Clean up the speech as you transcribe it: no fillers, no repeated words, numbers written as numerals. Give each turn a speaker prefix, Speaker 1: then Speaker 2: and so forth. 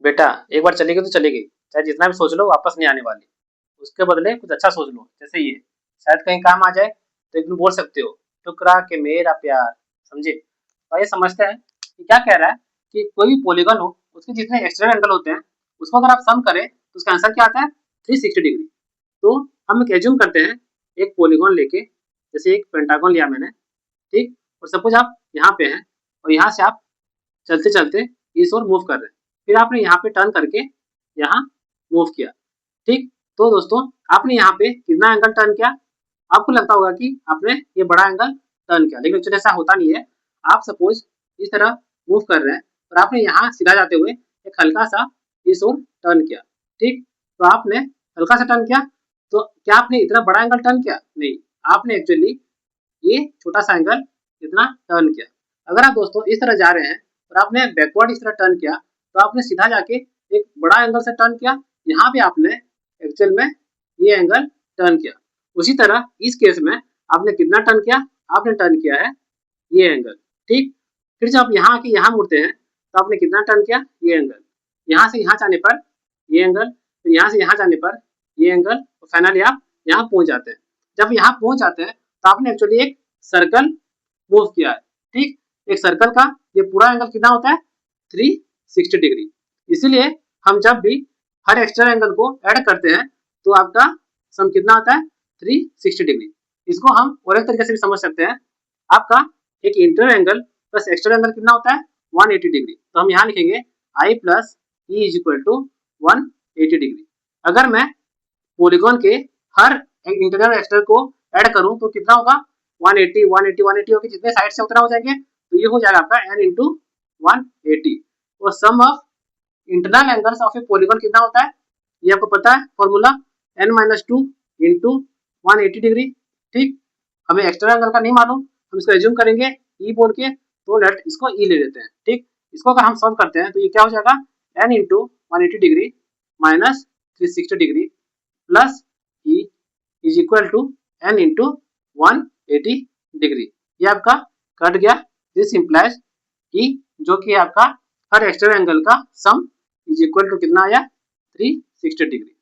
Speaker 1: बेटा एक बार चली गई तो चली गई, चाहे जितना भी सोच लो वापस नहीं आने वाली। उसके बदले कुछ अच्छा सोच लो, जैसे ये शायद कहीं काम आ जाए तो एक दिन बोल सकते हो टुकरा के मेरा प्यार। समझे? तो ये समझते हैं कि क्या कह रहा है कि कोई भी पॉलीगन हो उसके जितने एक्सटर्नल एंगल होते हैं उसको अगर आप सम करें तो उसका आंसर क्या आता है 360 डिग्री। तो हम एक एज्यूम करते हैं एक पॉलीगन लेके, जैसे एक पेंटागन लिया मैंने, ठीक, और सपोज आप यहाँ पे हैं और यहाँ से आप चलते चलते इस ओर मूव कर रहे हैं, फिर आपने यहाँ पे टर्न करके यहाँ मूव किया, ठीक। तो दोस्तों आपने यहाँ पे कितना एंगल टर्न किया? आपको लगता होगा कि आपने ये बड़ा एंगल टर्न किया, लेकिन एक्चुअली ऐसा होता नहीं है। आप सपोज इस तरह मूव कर रहे हैं और आपने यहाँ सीधा जाते हुए एक हल्का सा इस ओर टर्न किया, ठीक। तो आपने हल्का सा टर्न किया, तो क्या आपने इतना बड़ा एंगल टर्न किया? नहीं, आपने एक्चुअली ये छोटा सा एंगल इतना टर्न किया। अगर आप दोस्तों इस तरह जा रहे हैं और आपने बैकवर्ड इस तरह टर्न किया तो आपने सीधा जाके एक बड़ा एंगल से टर्न किया, यहाँ पे आपने एक्चुअल में ये एंगल टर्न किया। उसी तरह इस केस में आपने कितना टर्न किया? आपने टर्न किया है ये एंगल, ठीक। फिर जब यहाँ आके यहाँ मुड़ते हैं तो आपने कितना टर्न किया? ये एंगल। यहाँ से यहाँ जाने पर ये एंगल, फिर यहाँ से यहाँ जाने पर ये एंगल, और फाइनली आप यहाँ पहुंच जाते हैं। जब यहाँ पहुंच जाते हैं तो आपने एक्चुअली एक सर्कल मूव किया है, ठीक। एक सर्कल का ये पूरा एंगल कितना होता है? 360 डिग्री। इसीलिए हम जब भी हर एक्स्ट्रा एंगल को ऐड करते हैं तो आपका सम कितना आता है? 360 डिग्री। इसको हम और एक तरीके से भी समझ सकते हैं, आपका एक inter angle plus extra angle कितना होता है? 180 डिग्री। तो हम यहाँ लिखेंगे I plus E is equal to 180 degree. अगर मैं पॉलीगॉन के हर इंटरनल और एक्सटर्नल को ऐड करूं तो कितना होगा? 180 180 180 होकर जितने साइड से उतना हो जाएंगे, तो ये हो जाएगा आपका n इंटू 180। और sum of internal angles of a polygon कितना होता है? ये आपको पता है formula, n minus two into 180 degree, ठीक। हमें एक्सटर्नल एंगल का नहीं मालूम, हम इसको एज्यूम करेंगे ई बोल के, तो लेट इसको ई ले लेते हैं, ठीक। इसको अगर हम सॉल्व करते हैं तो ये क्या हो जाएगा? n into 180 degree minus 360 degree plus E is equal to n into 180 degree. ये आपका कट गया। दिस इंप्लाइज ई, जो कि आपका हर एक्सटर्नल एंगल का सम इज इक्वल टू कितना आया? 360 डिग्री।